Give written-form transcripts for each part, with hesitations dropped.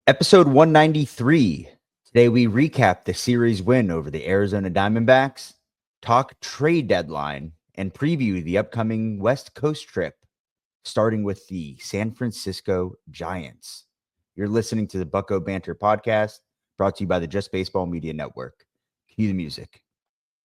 Episode 193. Today we recap the series win over the Arizona Diamondbacks, talk trade deadline, and preview the upcoming West Coast trip, starting with the San Francisco Giants. You're listening to the Bucko Banter podcast, brought to you by the Just Baseball Media Network. Cue the music.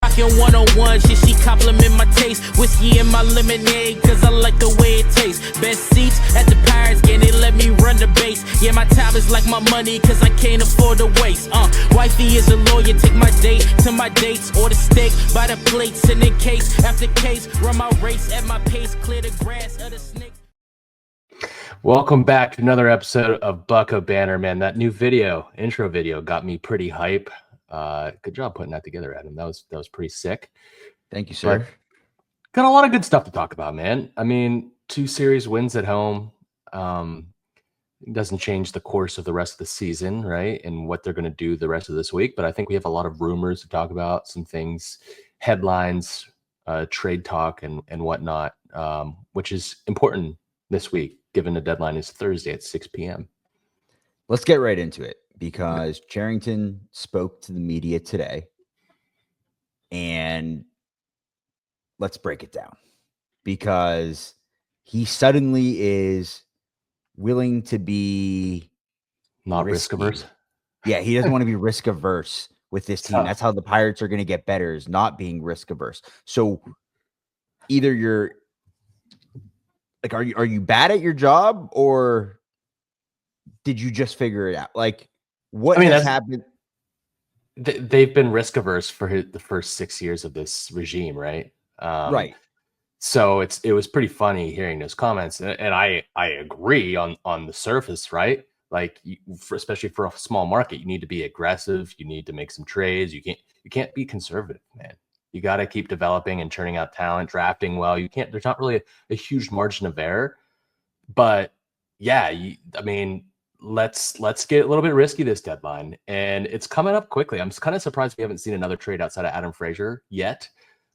Rockin' 101s, yeah, she compliment my taste. Whiskey in my lemonade, cause I like the way it tastes. Best seats at the Pirates, yeah, they let me run the base. Yeah, my time is like my money, cause I can't afford to waste. Wifey is a lawyer, take my date to my dates. Order steak by the plate, send in case after case. Run my race at my pace, clear the grass of the snakes. Welcome back to another episode of Bucko Banner, man. That new intro video got me pretty hype. Good job putting that together, Adam. That was pretty sick. Thank you, sir. But got a lot of good stuff to talk about, man. I mean, 2 series wins at home. It doesn't change the course of the rest of the season, right? And what they're going to do the rest of this week. But I think we have a lot of rumors to talk about, some things, headlines, trade talk, and whatnot, which is important this week, given the deadline is Thursday at 6 p.m. Let's get right into it, because Charrington spoke to the media today, and let's break it down, because he suddenly is willing to be not risk averse. Yeah, he doesn't want to be risk averse with this team. That's how the Pirates are going to get better, is not being risk averse. So either you're like, are you bad at your job, or did you just figure it out? Like, what has happened? They've been risk averse for the first 6 years of this regime, right? Right. So it was pretty funny hearing those comments, and I agree on the surface, right? Like, especially for a small market, you need to be aggressive. You need to make some trades. You can't be conservative, man. You got to keep developing and churning out talent, drafting well. There's not really a huge margin of error, but yeah, I mean, let's get a little bit risky this deadline, and it's coming up quickly. I'm kind of surprised we haven't seen another trade outside of Adam Frazier yet,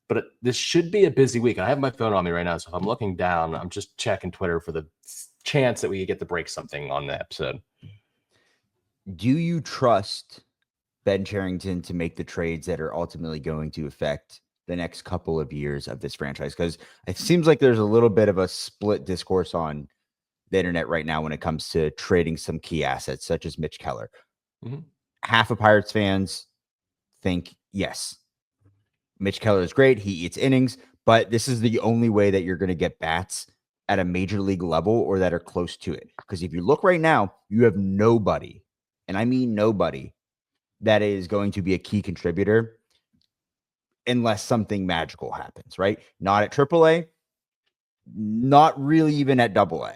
but this should be a busy week. I have my phone on me right now, so if I'm looking down, I'm just checking Twitter for the chance that we get to break something on the episode. Do you trust Ben Charrington to make the trades that are ultimately going to affect the next couple of years of this franchise? Because it seems like there's a little bit of a split discourse on the internet right now when it comes to trading some key assets, such as Mitch Keller. Mm-hmm. Half of Pirates fans think, yes, Mitch Keller is great. He eats innings, but this is the only way that you're going to get bats at a major league level or that are close to it. Because if you look right now, you have nobody, and I mean nobody, that is going to be a key contributor unless something magical happens, right? Not at AAA, not really even at AA,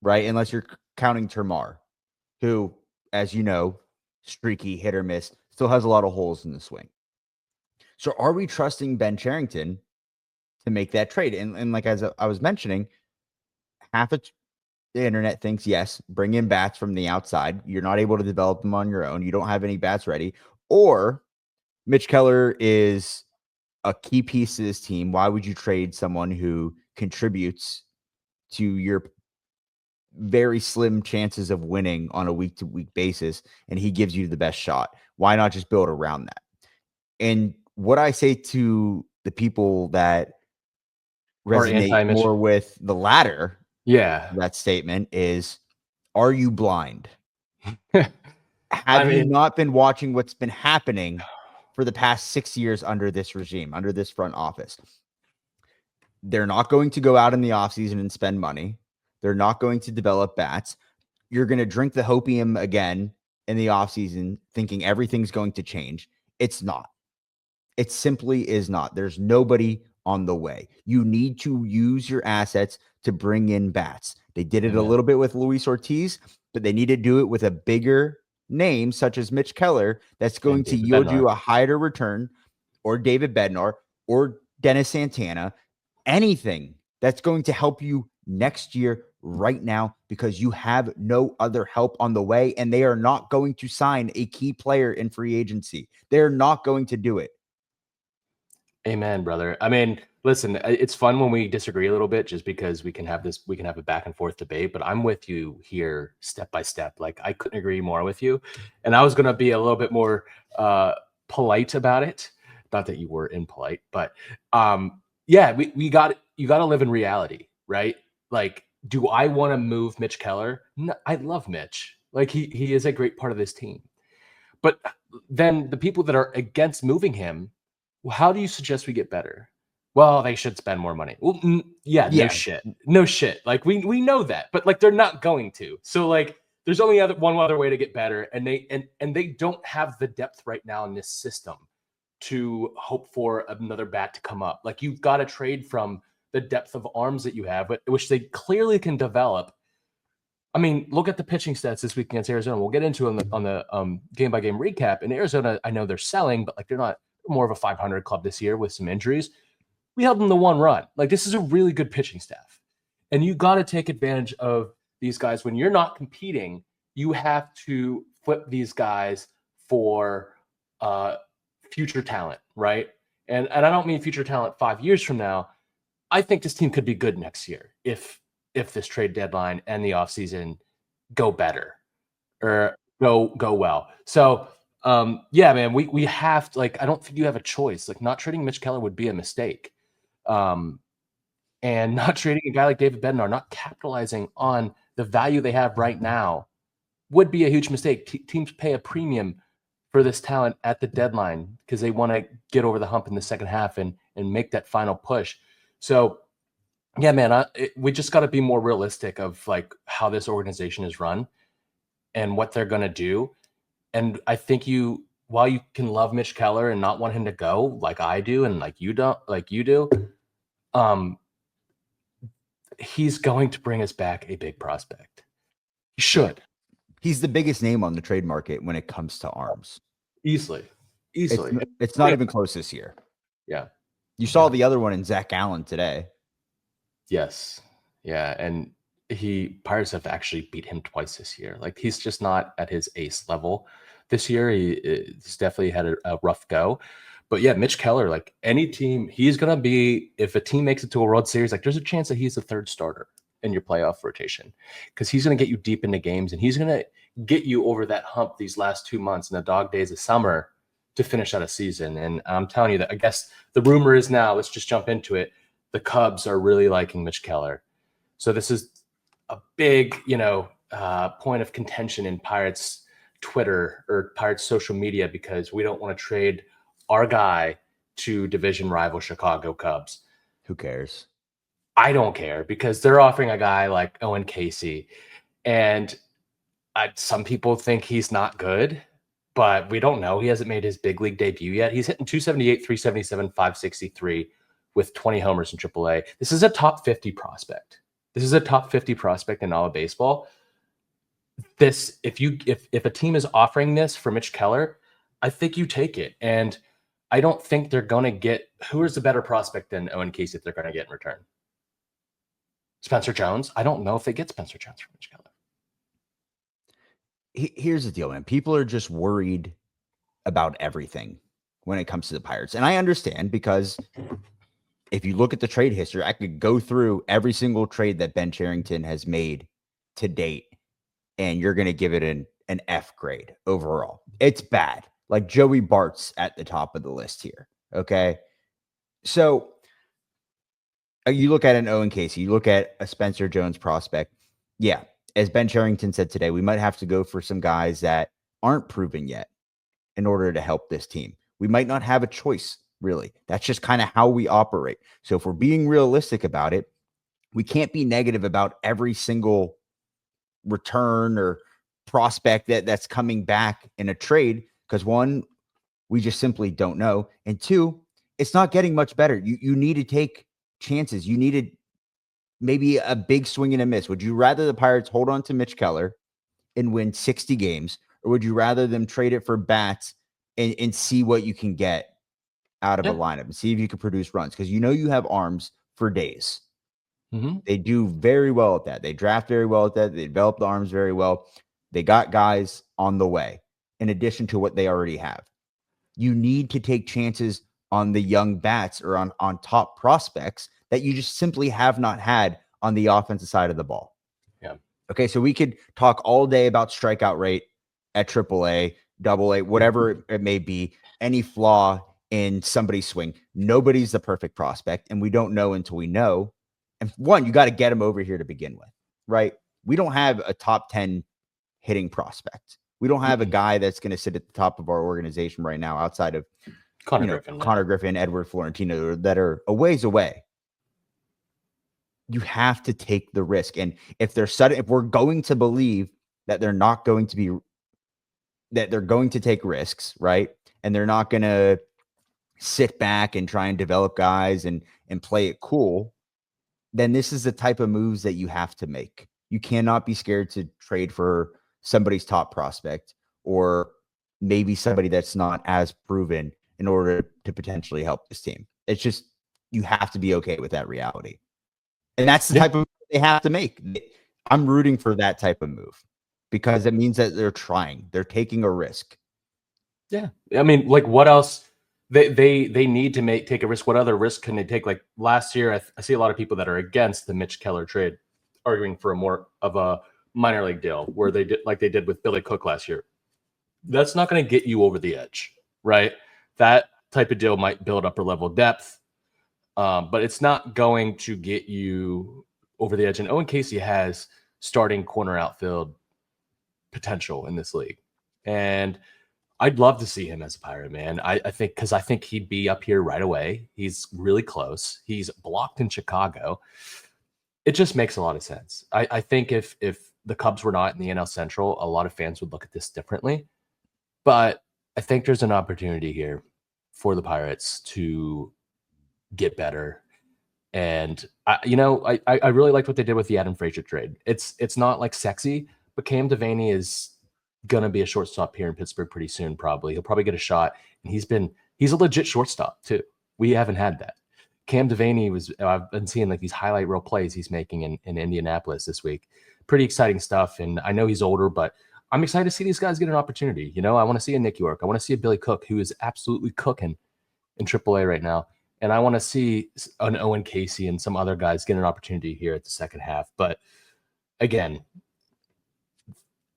right? Unless you're counting Termar, who, as you know, streaky, hit or miss, still has a lot of holes in the swing. So are we trusting Ben Charrington to make that trade? And like, as I was mentioning, half of the internet thinks, yes, bring in bats from the outside. You're not able to develop them on your own. You don't have any bats ready. Or Mitch Keller is a key piece to this team. Why would you trade someone who contributes to your very slim chances of winning on a week-to-week basis, and he gives you the best shot? Why not just build around that? And what I say to the people that resonate more with the latter, that statement is, are you blind? Have you not been watching what's been happening for the past 6 years under this regime, under this front office? They're not going to go out in the offseason and spend money. They're not going to develop bats. You're going to drink the hopium again in the offseason thinking everything's going to change. It's not. It simply is not. There's nobody on the way. You need to use your assets to bring in bats. They did it a little bit with Luis Ortiz, but they need to do it with a bigger name such as Mitch Keller that's going to yield you a higher return, or David Bednar, or Dennis Santana, anything that's going to help you next year right now, because you have no other help on the way, and they are not going to sign a key player in free agency. They're not going to do it. Amen, brother. I mean, listen, it's fun when we disagree a little bit just because we can have a back and forth debate, but I'm with you here step by step. Like I couldn't agree more with you. And I was going to be a little bit more polite about it. Not that you were impolite, but yeah, you got to live in reality, right? Like, do I want to move Mitch Keller? No, I love Mitch. Like he is a great part of this team. But then the people that are against moving him, well, how do you suggest we get better? Well, they should spend more money. Well, yeah, no Yeah, shit. No shit. Like we know that, but like they're not going to. So like there's only one other way to get better, and they don't have the depth right now in this system to hope for another bat to come up. Like you've got to trade from the depth of arms that you have, which they clearly can develop. I mean, look at the pitching stats this week against Arizona. We'll get into it on the game by game recap. In Arizona, I know they're selling, but like they're more of a 500 club this year with some injuries. We held them to 1 run. Like this is a really good pitching staff, and you got to take advantage of these guys when you're not competing. You have to flip these guys for future talent, right? And I don't mean future talent 5 years from now. I think this team could be good next year if this trade deadline and the offseason go better or go well. So yeah, man, we have to, like, I don't think you have a choice. Like not trading Mitch Keller would be a mistake. And not trading a guy like David Bednar, not capitalizing on the value they have right now would be a huge mistake. Teams pay a premium for this talent at the deadline because they want to get over the hump in the second half and make that final push. So yeah, man, we just got to be more realistic of like how this organization is run and what they're going to do. And I think while you can love Mitch Keller and not want him to go like I do and like you do, he's going to bring us back a big prospect. He should. he's the biggest name on the trade market when it comes to arms. Easily. It's not even close this year. Yeah. You saw the other one in Zach Allen today. Yes. Yeah. And Pirates have actually beat him twice this year. Like he's just not at his ace level this year. He's definitely had a rough go. But yeah, Mitch Keller, like any team, he's going to be, if a team makes it to a World Series, like there's a chance that he's the third starter in your playoff rotation because he's going to get you deep into games and he's going to get you over that hump these last 2 months in the dog days of summer to finish out a season. And I'm telling you that I guess the rumor is now, let's just jump into it. The Cubs are really liking Mitch Keller. So this is a big, point of contention in Pirates Twitter or Pirates social media because we don't want to trade our guy to division rival Chicago Cubs. Who cares? I don't care because they're offering a guy like Owen Casey. And some people think he's not good, but we don't know. He hasn't made his big league debut yet. He's hitting 278, 377, 563 with 20 homers in AAA. This is a top 50 prospect. This is a top 50 prospect in all of baseball. This, if a team is offering this for Mitch Keller, I think you take it. And I don't think they're going to get, who is the better prospect than Owen Casey if they're going to get in return? Spencer Jones? I don't know if they get Spencer Jones from Mitch Keller. Here's the deal, man. People are just worried about everything when it comes to the Pirates. And I understand because if you look at the trade history, I could go through every single trade that Ben Cherington has made to date, and you're going to give it an F grade overall. It's bad. Like Joey Bart's at the top of the list here. Okay. So you look at an Owen Casey, you look at a Spencer Jones prospect. Yeah. As Ben Cherington said today, we might have to go for some guys that aren't proven yet in order to help this team. We might not have a choice, really. That's just kind of how we operate. So if we're being realistic about it, we can't be negative about every single return or prospect that's coming back in a trade because one, we just simply don't know. And two, it's not getting much better. You need to take chances. You needed maybe a big swing and a miss. Would you rather the Pirates hold on to Mitch Keller and win 60 games, or would you rather them trade it for bats and see what you can get out of a lineup and see if you can produce runs? Because you have arms for days. Mm-hmm. They do very well at that. They draft very well at that. They develop the arms very well. They got guys on the way in addition to what they already have. You need to take chances on the young bats or on top prospects that you just simply have not had on the offensive side of the ball. Yeah. Okay, so we could talk all day about strikeout rate at AAA, AA, whatever it may be, any flaw in somebody's swing. Nobody's the perfect prospect, and we don't know until we know. And one, you got to get them over here to begin with, right? We don't have a top 10 hitting prospect. We don't have a guy that's going to sit at the top of our organization right now outside of Connor Griffin, Edward Florentino, that are a ways away. You have to take the risk. And if we're going to believe that they're not going to be, that they're going to take risks, right? And they're not going to sit back and try and develop guys and play it cool, then this is the type of moves that you have to make. You cannot be scared to trade for somebody's top prospect or maybe somebody that's not as proven in order to potentially help this team. It's just, you have to be okay with that reality. And that's the type of move they have to make. I'm rooting for that type of move because it means that they're trying. They're taking a risk. Yeah. I mean, like, what else? They need to take a risk. What other risk can they take? Like last year, I see a lot of people that are against the Mitch Keller trade, arguing for a more of a minor league deal where they did like they did with Billy Cook last year. That's not going to get you over the edge, right? That type of deal might build upper level depth, but it's not going to get you over the edge. And Owen Casey has starting corner outfield potential in this league. And I'd love to see him as a Pirate, man. I think because I think he'd be up here right away. He's really close. He's blocked in Chicago. It just makes a lot of sense. I think if the Cubs were not in the NL Central, a lot of fans would look at this differently. But I think there's an opportunity here for the Pirates to get better. And I really liked what they did with the Adam Frazier trade. It's not like sexy, but Cam Devaney is gonna be a shortstop here in Pittsburgh pretty soon. Probably he'll probably get a shot, and he's a legit shortstop too. We haven't had that. Cam Devaney I've been seeing like these highlight reel plays he's making in Indianapolis this week. Pretty exciting stuff. And I know he's older, but I'm excited to see these guys get an opportunity. I want to see a Nick York. I want to see a Billy Cook, who is absolutely cooking in AAA right now. And I want to see an Owen Casey and some other guys get an opportunity here at the second half. But again,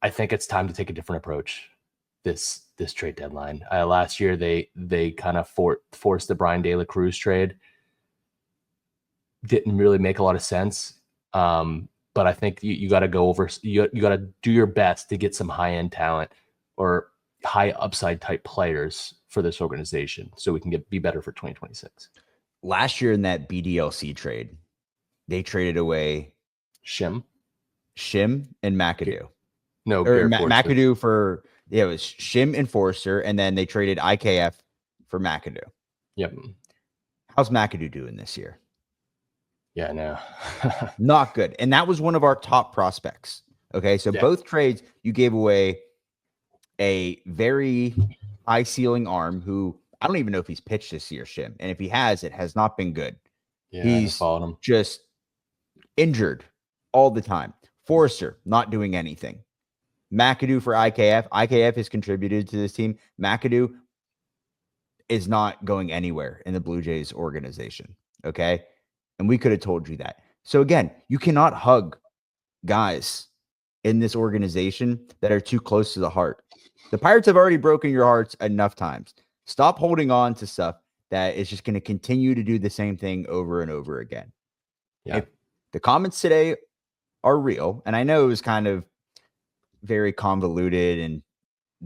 I think it's time to take a different approach this trade deadline. Last year, they kind of forced the Brian De La Cruz trade. Didn't really make a lot of sense. But I think you got to go over. You got to do your best to get some high end talent or high upside type players for this organization, so we can be better for 2026. Last year in that BDLC trade, they traded away Shim and McAdoo. No, McAdoo for it was Shim and Forster, and then they traded IKF for McAdoo. Yep. How's McAdoo doing this year? Yeah, no. Not good. And that was one of our top prospects. Okay. So both trades, you gave away a very high ceiling arm who I don't even know if he's pitched this year, Shim. And if he has, it has not been good. Yeah, he's him. Just injured all the time. Forrester not doing anything. McAdoo for IKF. IKF has contributed to this team. McAdoo is not going anywhere in the Blue Jays organization. Okay. And we could have told you that. So again, you cannot hug guys in this organization that are too close to the heart. The Pirates have already broken your hearts enough times. Stop holding on to stuff that is just going to continue to do the same thing over and over again. Yeah. If the comments today are real, and I know it was kind of very convoluted and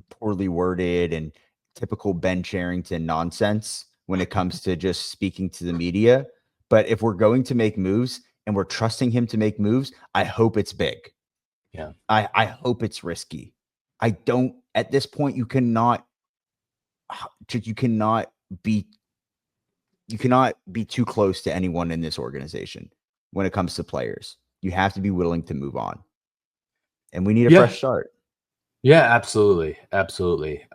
poorly worded and typical Ben Cherington nonsense when it comes to just speaking to the media. But if we're going to make moves and we're trusting him to make moves, I hope it's big. Yeah. I hope it's risky. I don't, at this point, you cannot be too close to anyone in this organization when it comes to players. You have to be willing to move on. And we need a fresh start. Yeah, absolutely. Absolutely.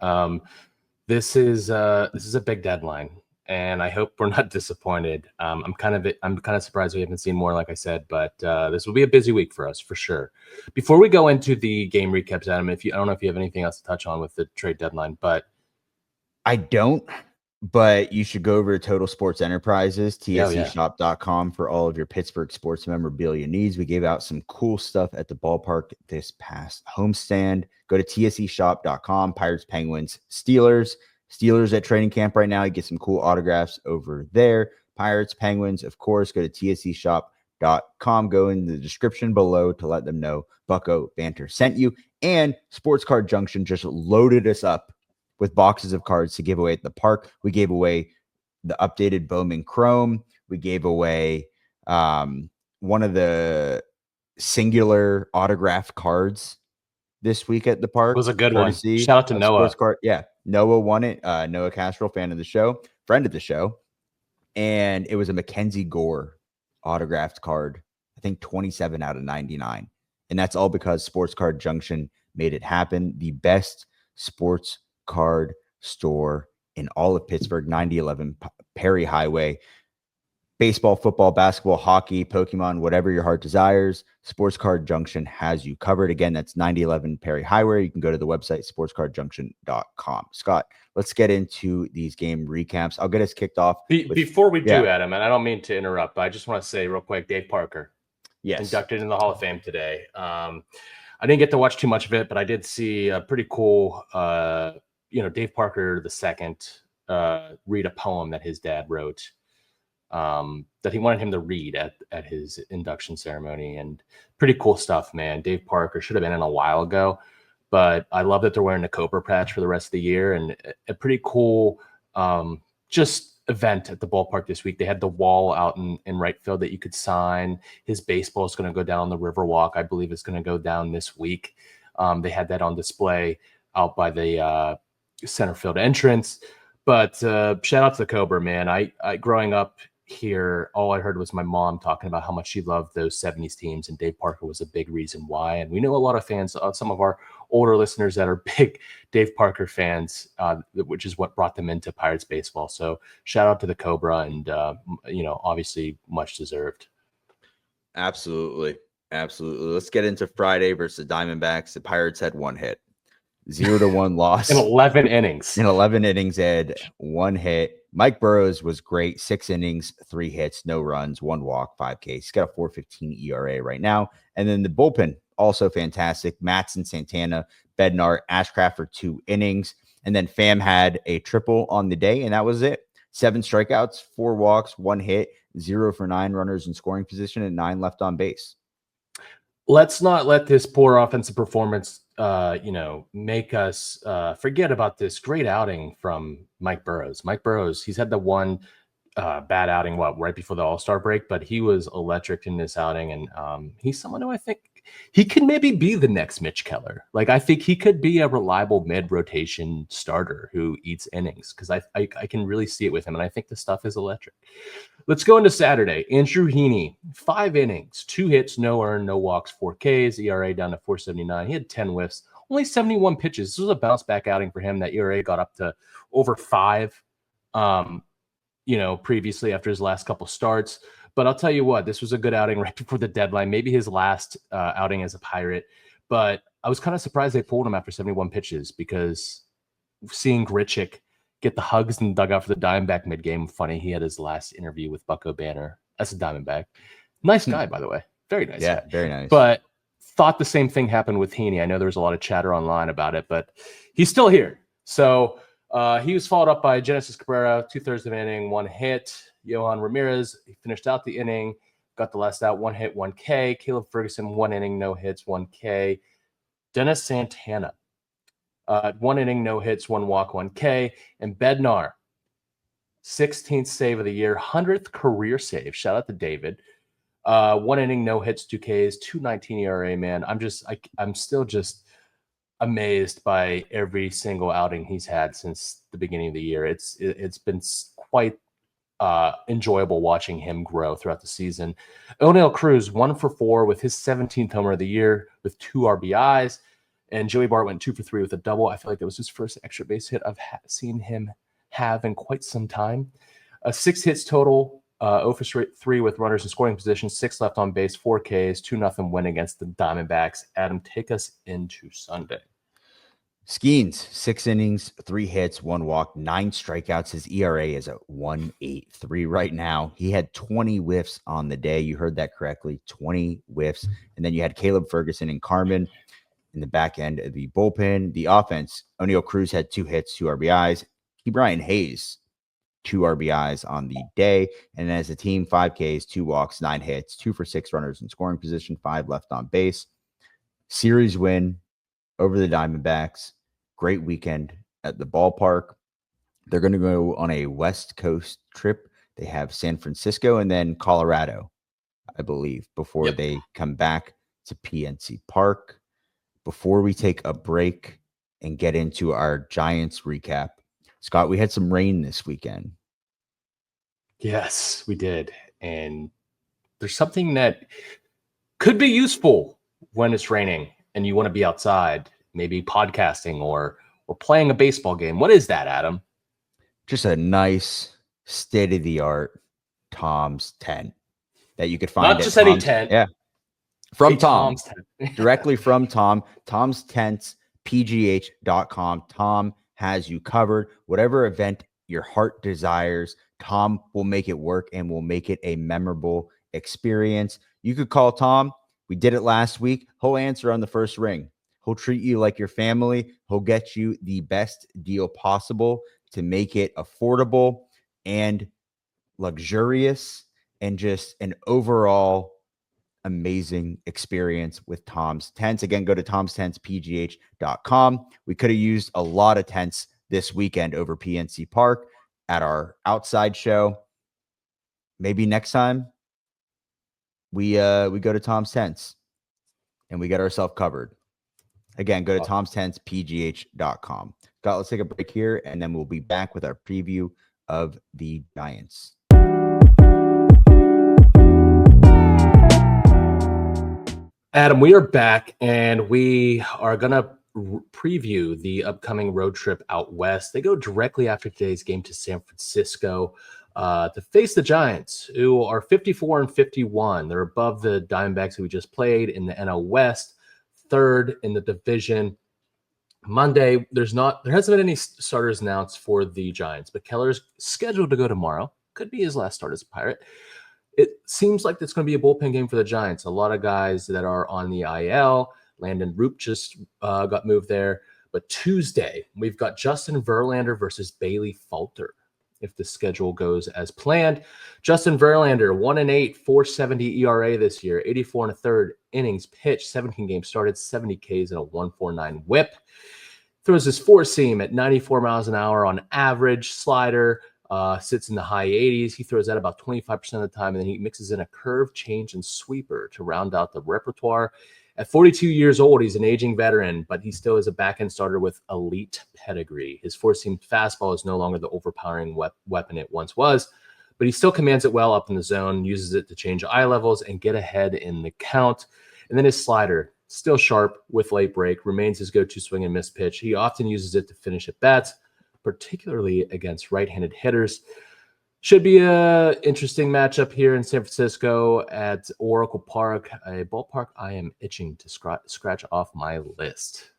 This is a big deadline, and I hope we're not disappointed. I'm kind of surprised we haven't seen more, like I said, but this will be a busy week for us for sure. Before we go into the game recaps, Adam, I don't know if you have anything else to touch on with the trade deadline, but I don't. But you should go over to Total Sports Enterprises, Oh, yeah. tscshop.com, for all of your Pittsburgh sports memorabilia needs. We gave out some cool stuff at the ballpark this past homestand. Go to tscshop.com, Pirates, Penguins, Steelers. Steelers at training camp right now. You get some cool autographs over there. Pirates, Penguins, of course, go to tscshop.com. Go in the description below to let them know Bucko Banter sent you. And Sports Card Junction just loaded us up with boxes of cards to give away at the park. We gave away the updated Bowman Chrome. We gave away one of the singular autograph cards this week at the park. It was a good one. Courtesy Shout out to of Noah. Sports Card. Yeah, Noah won it. Noah Castro, fan of the show, friend of the show. And it was a Mackenzie Gore autographed card. I think 27 out of 99. And that's all because Sports Card Junction made it happen. The best sports card store in all of Pittsburgh, 9011 Perry Highway. Baseball, football, basketball, hockey, Pokemon, whatever your heart desires, Sports Card Junction has you covered. Again, that's 9011 Perry Highway. You can go to the website, sportscardjunction.com. Scott, let's get into these game recaps. I'll get us kicked off. Before we do, Adam, and I don't mean to interrupt, but I just want to say real quick, Dave Parker, inducted in the Hall of Fame today. I didn't get to watch too much of it, but I did see a pretty cool, Dave Parker II read a poem that his dad wrote that he wanted him to read at his induction ceremony. And pretty cool stuff, man. Dave Parker should have been in a while ago, but I love that they're wearing the Cobra patch for the rest of the year. And a pretty cool just event at the ballpark this week. They had the wall out in right field that you could sign. His baseball is going to go down the Riverwalk. I believe it's going to go down this week. They had that on display out by the center field entrance. But shout out to the Cobra, man. I growing up here, all I heard was my mom talking about how much she loved those 70s teams, and Dave Parker was a big reason why. And we know a lot of fans, some of our older listeners that are big Dave Parker fans, which is what brought them into Pirates baseball. So shout out to the Cobra, and obviously much deserved. Absolutely. Let's get into Friday versus the Diamondbacks. The Pirates had one hit, 0-1 loss in 11 innings. In 11 innings, Ed, one hit. Mike Burrows was great. 6 innings, 3 hits, no runs, 1 walk, 5 Ks. He's got a 4.15 ERA right now. And then the bullpen, also fantastic. Matson, Santana, Bednar, Ashcraft for 2 innings. And then Pham had a triple on the day, and that was it. 7 strikeouts, 4 walks, 1 hit, 0 for 9 runners in scoring position, and 9 left on base. Let's not let this poor offensive performance make us forget about this great outing from Mike Burrows. Mike Burrows, he's had the one bad outing, right before the All-Star break, but he was electric in this outing, and he's someone who I think he could maybe be the next Mitch Keller. Like, I think he could be a reliable mid-rotation starter who eats innings, because I can really see it with him, and I think the stuff is electric. Let's go into Saturday. Andrew Heaney, 5 innings, 2 hits, no earned, no walks, 4 Ks, ERA down to 4.79. He had 10 whiffs, only 71 pitches. This was a bounce-back outing for him. That ERA got up to over 5, previously after his last couple starts. But I'll tell you what, this was a good outing right before the deadline, maybe his last outing as a Pirate. But I was kind of surprised they pulled him after 71 pitches, because seeing Grichuk get the hugs in the dugout for the Diamondback mid-game, funny, he had his last interview with Bucko Banner. That's a Diamondback. Nice guy, by the way. Very nice guy. Very nice. But thought the same thing happened with Heaney. I know there was a lot of chatter online about it, but he's still here. So he was followed up by Genesis Cabrera, 2/3 of an inning, 1 hit. Yohan Ramirez, he finished out the inning, got the last out, 1 hit, 1 K. Caleb Ferguson, 1 inning, no hits, 1 K. Dennis Santana, 1 inning, no hits, 1 walk, 1 K. And Bednar, 16th save of the year, 100th career save. Shout out to David. 1 inning, no hits, 2 Ks, 2.19 ERA, man. I'm still just amazed by every single outing he's had since the beginning of the year. It's been quite enjoyable watching him grow throughout the season. O'Neill Cruz, 1 for 4 with his 17th homer of the year with 2 RBIs. And Joey Bart went 2 for 3 with a double. I feel like that was his first extra base hit I've seen him have in quite some time. 6 hits total, 0 for 3 with runners in scoring position, 6 left on base, 4 Ks, 2-0 win against the Diamondbacks. Adam, take us into Sunday. Skeens, 6 innings, 3 hits, 1 walk, 9 strikeouts. His ERA is at 1.83 right now. He had 20 whiffs on the day. You heard that correctly, 20 whiffs. And then you had Caleb Ferguson and Carmen in the back end of the bullpen. The offense, O'Neal Cruz had 2 hits, 2 RBIs. Brian Hayes, 2 RBIs on the day. And as a team, 5 Ks, 2 walks, 9 hits, 2 for 6 runners in scoring position, 5 left on base. Series win over the Diamondbacks. Great weekend at the ballpark. They're going to go on a West Coast trip. They have San Francisco and then Colorado, I believe, before they come back to PNC Park. Before we take a break and get into our Giants recap, Scott, we had some rain this weekend. Yes, we did. And there's something that could be useful when it's raining and you want to be outside, maybe podcasting or playing a baseball game. What is that, Adam? Just a nice state-of-the-art Tom's tent that you could find. Not just any tent. Yeah. From Tom. Tom's tent. Directly from Tom. Tom's Tents, pgh.com. Tom has you covered. Whatever event your heart desires, Tom will make it work and will make it a memorable experience. You could call Tom. We did it last week. He'll answer on the first ring. He'll treat you like your family. He'll get you the best deal possible to make it affordable and luxurious and just an overall amazing experience with Tom's Tents. Again, go to tomstentspgh.com. We could have used a lot of tents this weekend over PNC Park at our outside show. Maybe next time we go to Tom's Tents and we get ourselves covered. Again, go to tomstentspgh.com. Scott, let's take a break here, and then we'll be back with our preview of the Giants. Adam, we are back, and we are going to preview the upcoming road trip out west. They go directly after today's game to San Francisco to face the Giants, who are 54-51. They're above the Diamondbacks who we just played in the NL West, third in the division. Monday, there hasn't been any starters announced for the Giants, but Keller's scheduled to go tomorrow. Could be his last start as a Pirate. It seems like it's going to be a bullpen game for the Giants. A lot of guys that are on the IL. Landon Roop just got moved there. But Tuesday, we've got Justin Verlander versus Bailey Falter. If the schedule goes as planned, Justin Verlander, 1-8, 4.70 ERA this year, 84 1/3 innings pitched, 17 games started, 70 Ks, and a 1.49 WHIP. Throws his four seam at 94 miles an hour on average. Slider sits in the high 80s. He throws that about 25% of the time, and then he mixes in a curve, change, and sweeper to round out the repertoire. At 42 years old, he's an aging veteran, but he still is a back-end starter with elite pedigree. His four-seam fastball is no longer the overpowering weapon it once was, but he still commands it well up in the zone, uses it to change eye levels and get ahead in the count. And then his slider, still sharp with late break, remains his go-to swing and miss pitch. He often uses it to finish at bats, particularly against right-handed hitters. Should be an interesting matchup here in San Francisco at Oracle Park, a ballpark I am itching to scratch off my list.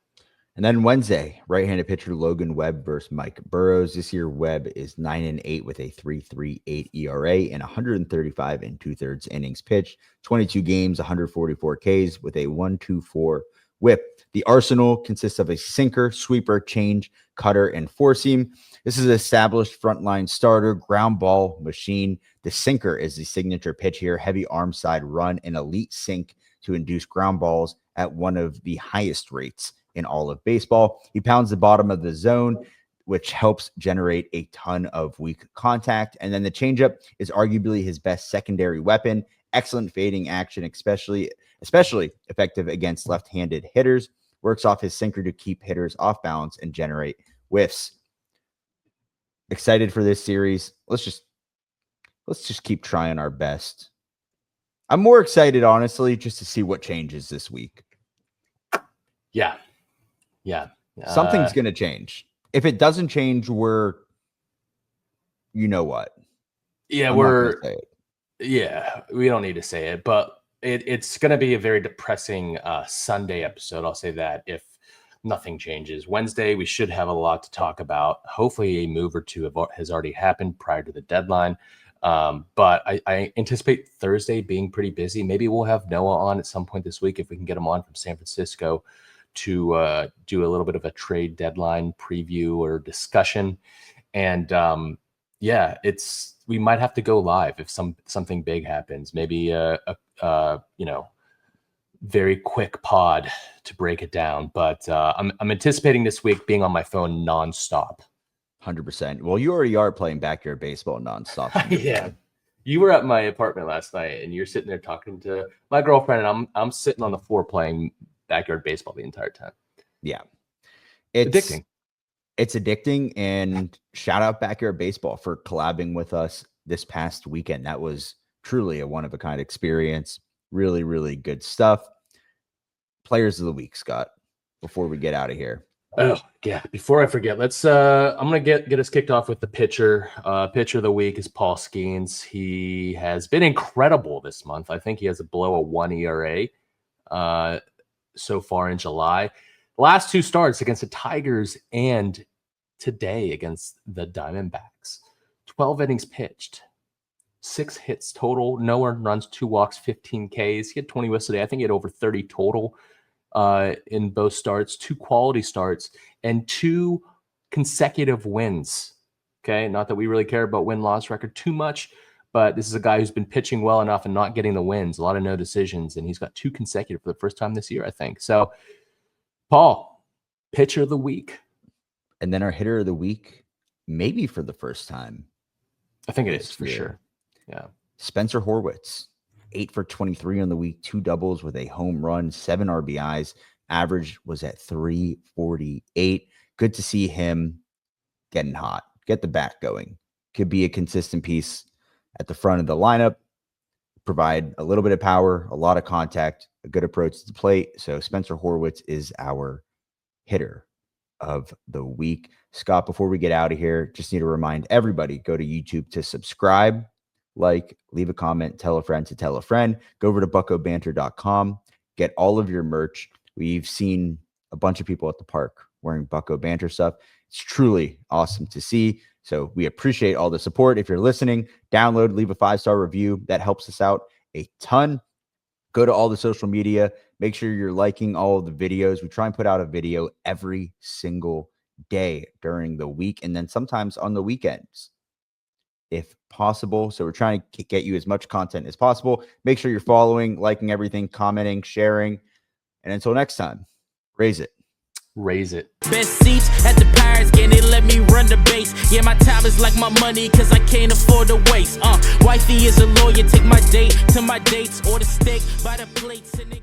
And then Wednesday, right-handed pitcher Logan Webb versus Mike Burrows. This year, Webb is 9-8 with a 3.38 ERA and 135 2/3 innings pitched, 22 games, 144 Ks with a 1.24 WHIP. The arsenal consists of a sinker, sweeper, change, cutter, and four-seam. This is an established frontline starter, ground ball machine. The sinker is the signature pitch here, heavy arm side run, an elite sink to induce ground balls at one of the highest rates in all of baseball. He pounds the bottom of the zone, which helps generate a ton of weak contact. And then the changeup is arguably his best secondary weapon. Excellent fading action, especially effective against left-handed hitters. Works off his sinker to keep hitters off balance and generate whiffs. Excited for this series. Let's just keep trying our best. I'm more excited, honestly, just to see what changes this week. Yeah. Something's going to change. If it doesn't change, you know what? Yeah, we don't need to say it, but it's going to be a very depressing Sunday episode. I'll say that if nothing changes. Wednesday, we should have a lot to talk about. Hopefully a move or two has already happened prior to the deadline. But I anticipate Thursday being pretty busy. Maybe we'll have Noah on at some point this week if we can get him on from San Francisco to do a little bit of a trade deadline preview or discussion. And yeah, we might have to go live if something big happens. Maybe a very quick pod to break it down. But I'm anticipating this week being on my phone nonstop. 100%. Well, you already are playing backyard baseball nonstop. Yeah. You were at my apartment last night and you're sitting there talking to my girlfriend, and I'm sitting on the floor playing backyard baseball the entire time. Yeah. It's addicting. It's addicting. And shout out Backyard Baseball for collabing with us this past weekend. That was truly a one-of-a-kind experience. Really, really good stuff. Players of the week, Scott, before we get out of here. Oh, yeah. Before I forget, let's I'm gonna get us kicked off with the pitcher. Pitcher of the week is Paul Skeens. He has been incredible this month. I think he has a below a 1 ERA so far in July. Last two starts against the Tigers and today against the Diamondbacks. 12 innings pitched, 6 hits total, no earned runs, 2 walks, 15 Ks. He had 20 whiffs today. I think he had over 30 total in both starts, 2 quality starts, and 2 consecutive wins. Okay, not that we really care about win-loss record too much, but this is a guy who's been pitching well enough and not getting the wins, a lot of no decisions, and he's got 2 consecutive for the first time this year, I think. So, Paul, pitcher of the week. And then our hitter of the week, maybe for the first time. I think it is for sure. Yeah. Spencer Horwitz, 8 for 23 on the week, 2 doubles with a home run, 7 RBIs. Average was at 348. Good to see him getting hot, get the bat going. Could be a consistent piece at the front of the lineup, provide a little bit of power, a lot of contact, a good approach to the plate. So Spencer Horwitz is our hitter of the week. Scott, before we get out of here, just need to remind everybody, go to YouTube to subscribe, like, leave a comment, tell a friend to tell a friend. Go over to buckobanter.com, get all of your merch. We've seen a bunch of people at the park wearing Bucko Banter stuff. It's truly awesome to see. So we appreciate all the support. If you're listening, download, leave a 5-star review. That helps us out a ton. Go to all the social media. Make sure you're liking all of the videos. We try and put out a video every single day during the week, and then sometimes on the weekends, if possible. So we're trying to get you as much content as possible. Make sure you're following, liking everything, commenting, sharing. And until next time, raise it. Raise it. Best seats at the Pirates game, they let me run the base. Yeah, my time is like my money, cause I can't afford to waste. Wifey is a lawyer, take my date to my dates, or the steak by the plates. And